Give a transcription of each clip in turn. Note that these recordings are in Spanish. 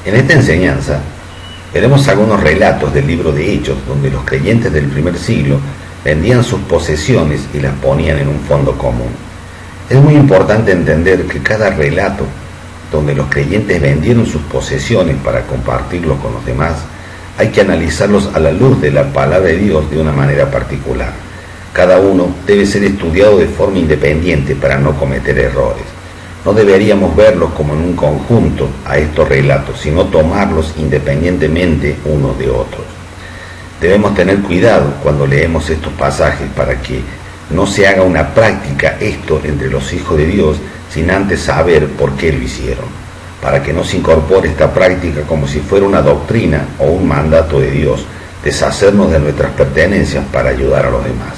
En esta enseñanza veremos algunos relatos del libro de Hechos donde los creyentes del primer siglo vendían sus posesiones y las ponían en un fondo común. Es muy importante entender que cada relato donde los creyentes vendieron sus posesiones para compartirlo con los demás, hay que analizarlos a la luz de la palabra de Dios de una manera particular. Cada uno debe ser estudiado de forma independiente para no cometer errores. No deberíamos verlos como en un conjunto a estos relatos, sino tomarlos independientemente unos de otros. Debemos tener cuidado cuando leemos estos pasajes para que no se haga una práctica esto entre los hijos de Dios sin antes saber por qué lo hicieron, para que no se incorpore esta práctica como si fuera una doctrina o un mandato de Dios, deshacernos de nuestras pertenencias para ayudar a los demás.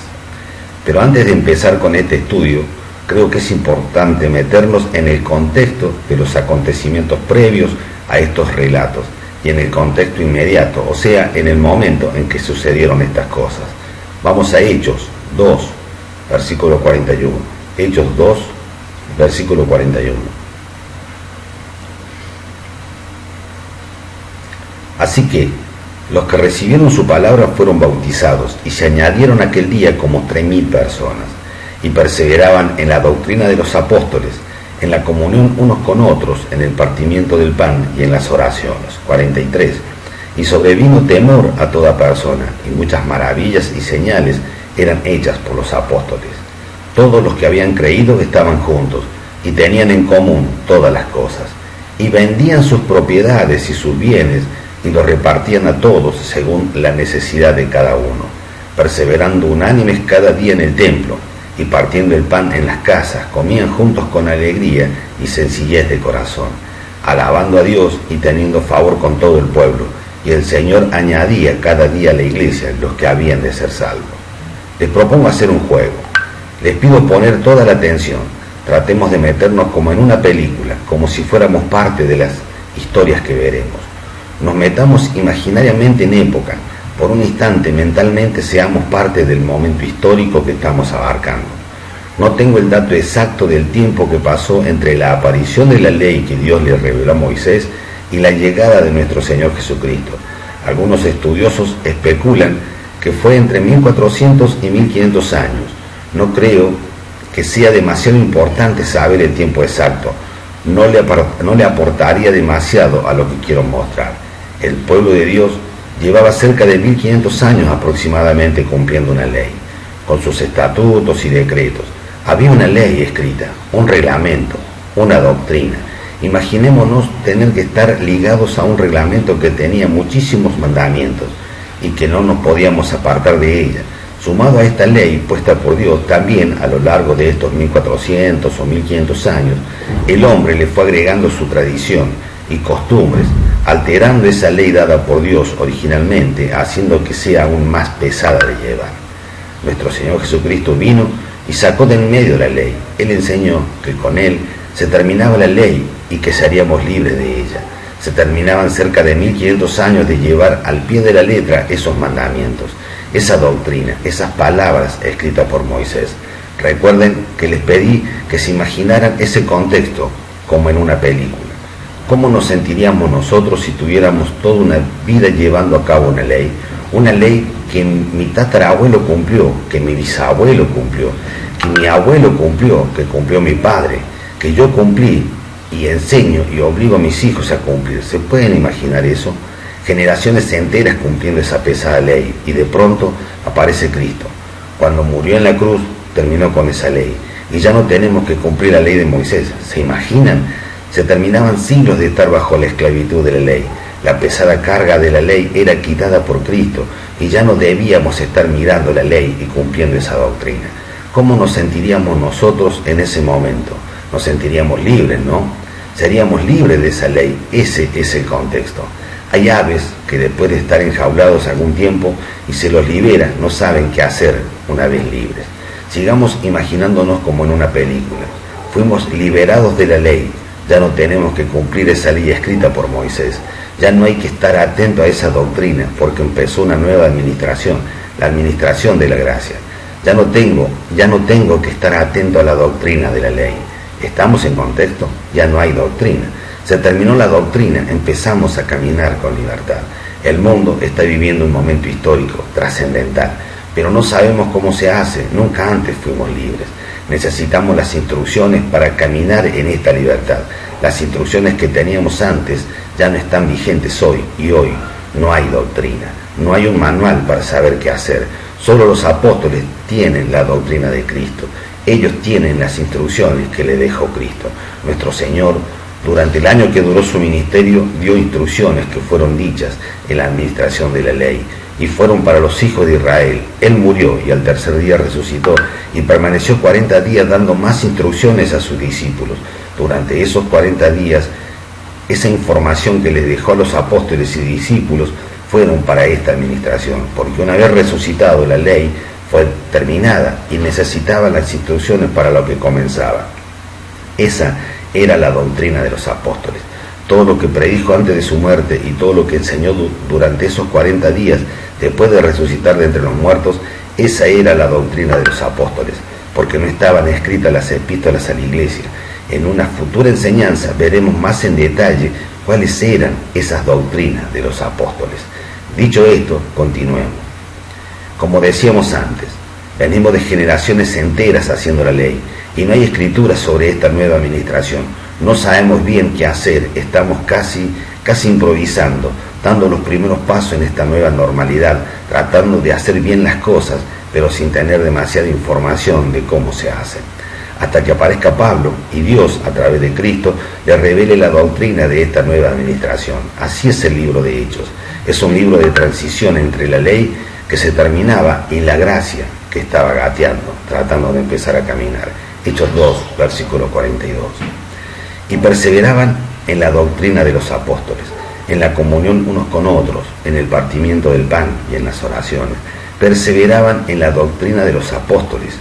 Pero antes de empezar con este estudio, creo que es importante meternos en el contexto de los acontecimientos previos a estos relatos y en el contexto inmediato, o sea, en el momento en que sucedieron estas cosas. Vamos a Hechos 2, versículo 41. Hechos 2, versículo 41. Así que los que recibieron su palabra fueron bautizados y se añadieron aquel día como 3.000 personas y perseveraban en la doctrina de los apóstoles, en la comunión unos con otros, en el partimiento del pan y en las oraciones. 43. Y sobrevino temor a toda persona, y muchas maravillas y señales eran hechas por los apóstoles. Todos los que habían creído estaban juntos, y tenían en común todas las cosas, y vendían sus propiedades y sus bienes, y los repartían a todos según la necesidad de cada uno, perseverando unánimes cada día en el templo, y partiendo el pan en las casas, comían juntos con alegría y sencillez de corazón, alabando a Dios y teniendo favor con todo el pueblo, y el Señor añadía cada día a la iglesia los que habían de ser salvos. Les propongo hacer un juego. Les pido poner toda la atención. Tratemos de meternos como en una película, como si fuéramos parte de las historias que veremos. Nos metamos imaginariamente en época. Por un instante mentalmente seamos parte del momento histórico que estamos abarcando. No tengo el dato exacto del tiempo que pasó entre la aparición de la ley que Dios le reveló a Moisés y la llegada de nuestro Señor Jesucristo. Algunos estudiosos especulan que fue entre 1400 y 1500 años. No creo que sea demasiado importante saber el tiempo exacto. No le aportaría demasiado a lo que quiero mostrar. El pueblo de Dios llevaba cerca de 1500 años aproximadamente cumpliendo una ley, con sus estatutos y decretos. Había una ley escrita, un reglamento, una doctrina. Imaginémonos tener que estar ligados a un reglamento que tenía muchísimos mandamientos y que no nos podíamos apartar de ella. Sumado a esta ley puesta por Dios, también a lo largo de estos 1400 o 1500 años, el hombre le fue agregando su tradición y costumbres, alterando esa ley dada por Dios originalmente, haciendo que sea aún más pesada de llevar. Nuestro Señor Jesucristo vino y sacó de en medio la ley. Él enseñó que con Él se terminaba la ley y que seríamos libres de ella. Se terminaban cerca de 1500 años de llevar al pie de la letra esos mandamientos, esa doctrina, esas palabras escritas por Moisés. Recuerden que les pedí que se imaginaran ese contexto como en una película. ¿Cómo nos sentiríamos nosotros si tuviéramos toda una vida llevando a cabo una ley que mi tatarabuelo cumplió, que mi bisabuelo cumplió, que mi abuelo cumplió, que cumplió mi padre, que yo cumplí y enseño y obligo a mis hijos a cumplir? ¿Se pueden imaginar eso? Generaciones enteras cumpliendo esa pesada ley, y de pronto aparece Cristo. Cuando murió en la cruz terminó con esa ley y ya no tenemos que cumplir la ley de Moisés. ¿Se imaginan? Se terminaban siglos de estar bajo la esclavitud de la ley. La pesada carga de la ley era quitada por Cristo y ya no debíamos estar mirando la ley y cumpliendo esa doctrina. ¿Cómo nos sentiríamos nosotros en ese momento? Nos sentiríamos libres, ¿no? Seríamos libres de esa ley. Ese es el contexto. Hay aves que después de estar enjaulados algún tiempo y se los libera, no saben qué hacer una vez libres. Sigamos imaginándonos como en una película. Fuimos liberados de la ley. Ya no tenemos que cumplir esa ley escrita por Moisés. Ya no hay que estar atento a esa doctrina porque empezó una nueva administración, la administración de la gracia. Ya no tengo que estar atento a la doctrina de la ley. ¿Estamos en contexto? Ya no hay doctrina. Se terminó la doctrina, empezamos a caminar con libertad. El mundo está viviendo un momento histórico, trascendental, pero no sabemos cómo se hace, nunca antes fuimos libres. Necesitamos las instrucciones para caminar en esta libertad. Las instrucciones que teníamos antes ya no están vigentes hoy, y hoy no hay doctrina, no hay un manual para saber qué hacer. Solo los apóstoles tienen la doctrina de Cristo. Ellos tienen las instrucciones que le dejó Cristo. Nuestro Señor, durante el año que duró su ministerio, dio instrucciones que fueron dichas en la administración de la ley y fueron para los hijos de Israel. Él murió y al tercer día resucitó y permaneció 40 días dando más instrucciones a sus discípulos. Durante esos 40 días, esa información que les dejó a los apóstoles y discípulos fueron para esta administración, porque una vez resucitado la ley fue terminada y necesitaba las instrucciones para lo que comenzaba. Esa era la doctrina de los apóstoles. Todo lo que predijo antes de su muerte y todo lo que enseñó durante esos 40 días después de resucitar de entre los muertos, esa era la doctrina de los apóstoles, porque no estaban escritas las epístolas a la iglesia. En una futura enseñanza veremos más en detalle cuáles eran esas doctrinas de los apóstoles. Dicho esto, continuemos. Como decíamos antes, venimos de generaciones enteras haciendo la ley y no hay escrituras sobre esta nueva administración. No sabemos bien qué hacer, estamos casi improvisando, dando los primeros pasos en esta nueva normalidad, tratando de hacer bien las cosas, pero sin tener demasiada información de cómo se hacen. Hasta que aparezca Pablo y Dios, a través de Cristo, le revele la doctrina de esta nueva administración. Así es el libro de Hechos. Es un libro de transición entre la ley que se terminaba y la gracia que estaba gateando, tratando de empezar a caminar. Hechos 2, versículo 42. Y perseveraban en la doctrina de los apóstoles, en la comunión unos con otros, en el partimiento del pan y en las oraciones. Perseveraban en la doctrina de los apóstoles.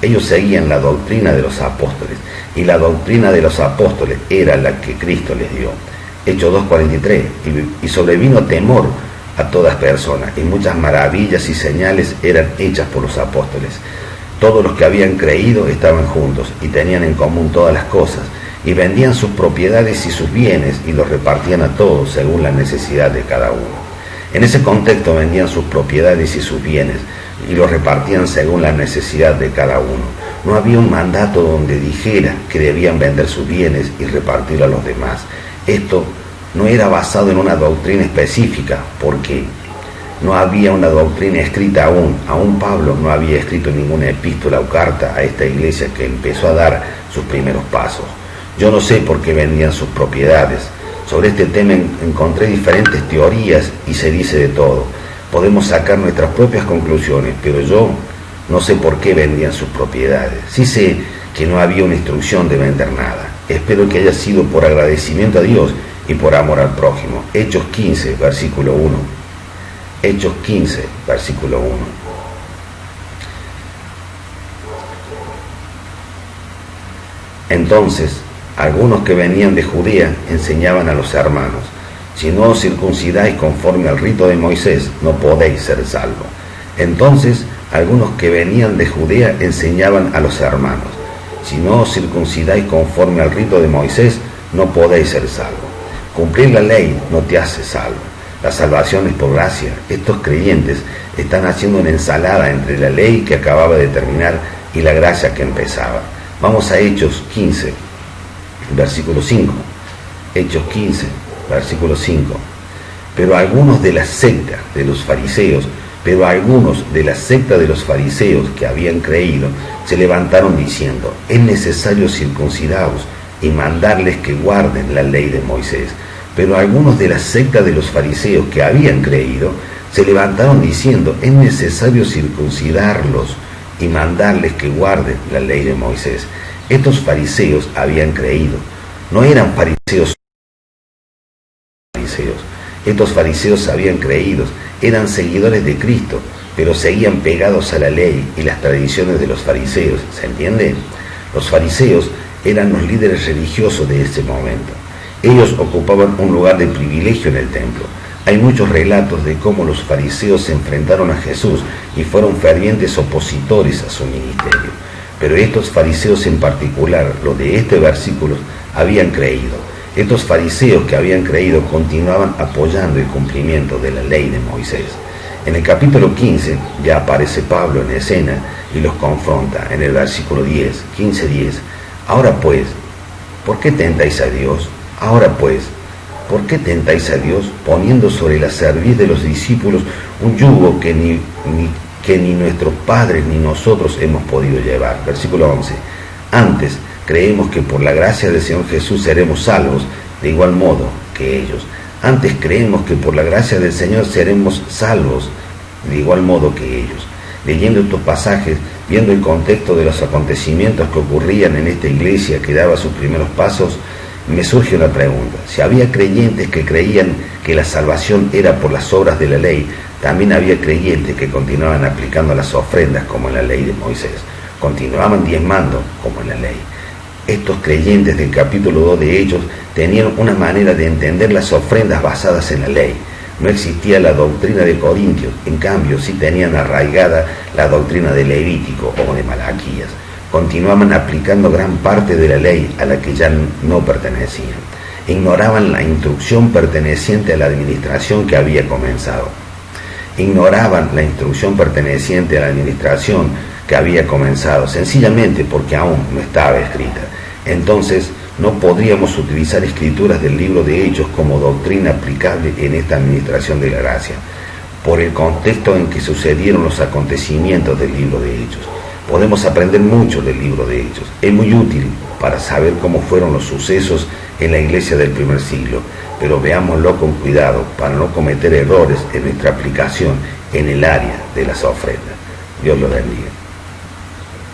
Ellos seguían la doctrina de los apóstoles, y la doctrina de los apóstoles era la que Cristo les dio. Hechos 2:43, y sobrevino temor a todas personas, y muchas maravillas y señales eran hechas por los apóstoles. Todos los que habían creído estaban juntos, y tenían en común todas las cosas, y vendían sus propiedades y sus bienes, y los repartían a todos según la necesidad de cada uno. En ese contexto vendían sus propiedades y sus bienes, y los repartían según la necesidad de cada uno. No había un mandato donde dijera que debían vender sus bienes y repartir a los demás. Esto no era basado en una doctrina específica, porque no había una doctrina escrita aún. Aún Pablo no había escrito ninguna epístola o carta a esta iglesia que empezó a dar sus primeros pasos. Yo no sé por qué vendían sus propiedades. Sobre este tema encontré diferentes teorías y se dice de todo. Podemos sacar nuestras propias conclusiones, pero yo no sé por qué vendían sus propiedades. Sí sé que no había una instrucción de vender nada. Espero que haya sido por agradecimiento a Dios y por amor al prójimo. Hechos 15, versículo 1. Hechos 15, versículo 1. Entonces, algunos que venían de Judea enseñaban a los hermanos: si no os circuncidáis conforme al rito de Moisés, no podéis ser salvos. Entonces, algunos que venían de Judea enseñaban a los hermanos: si no os circuncidáis conforme al rito de Moisés, no podéis ser salvos. Cumplir la ley no te hace salvo. La salvación es por gracia. Estos creyentes están haciendo una ensalada entre la ley que acababa de terminar y la gracia que empezaba. Vamos a Hechos 15, versículo 5. Hechos 15, versículo 5. Pero algunos de la secta de los fariseos que habían creído se levantaron diciendo: es necesario circuncidaros y mandarles que guarden la ley de Moisés. Pero algunos de la secta de los fariseos que habían creído se levantaron diciendo: es necesario circuncidarlos y mandarles que guarden la ley de Moisés. Estos fariseos habían creído. No eran fariseos. Estos fariseos habían creído, eran seguidores de Cristo, pero seguían pegados a la ley y las tradiciones de los fariseos. ¿Se entiende? Los fariseos eran los líderes religiosos de ese momento. Ellos ocupaban un lugar de privilegio en el templo. Hay muchos relatos de cómo los fariseos se enfrentaron a Jesús y fueron fervientes opositores a su ministerio. Pero estos fariseos en particular, los de este versículo, habían creído. Estos fariseos que habían creído continuaban apoyando el cumplimiento de la ley de Moisés. En el capítulo 15 ya aparece Pablo en escena y los confronta en el versículo 10, 15-10. Ahora pues, ¿por qué tentáis a Dios? Ahora pues, ¿por qué tentáis a Dios poniendo sobre la cerviz de los discípulos un yugo que ni nuestros padres ni nosotros hemos podido llevar? Versículo 11. Antes creemos que por la gracia del Señor Jesús seremos salvos de igual modo que ellos. Antes creemos que por la gracia del Señor seremos salvos de igual modo que ellos. Leyendo estos pasajes, viendo el contexto de los acontecimientos que ocurrían en esta iglesia que daba sus primeros pasos, me surge una pregunta. Si había creyentes que creían que la salvación era por las obras de la ley, también había creyentes que continuaban aplicando las ofrendas como en la ley de Moisés. Continuaban diezmando como en la ley. Estos creyentes del capítulo 2 de Hechos tenían una manera de entender las ofrendas basadas en la ley. No existía la doctrina de Corintios, en cambio sí tenían arraigada la doctrina de Levítico o de Malaquías. Continuaban aplicando gran parte de la ley a la que ya no pertenecían. Ignoraban la instrucción perteneciente a la administración que había comenzado. Ignoraban la instrucción perteneciente a la administración que había comenzado, sencillamente porque aún no estaba escrita. Entonces, no podríamos utilizar escrituras del libro de Hechos como doctrina aplicable en esta administración de la gracia, por el contexto en que sucedieron los acontecimientos del libro de Hechos. Podemos aprender mucho del libro de Hechos. Es muy útil para saber cómo fueron los sucesos en la iglesia del primer siglo, pero veámoslo con cuidado para no cometer errores en nuestra aplicación en el área de las ofrendas. Dios lo bendiga.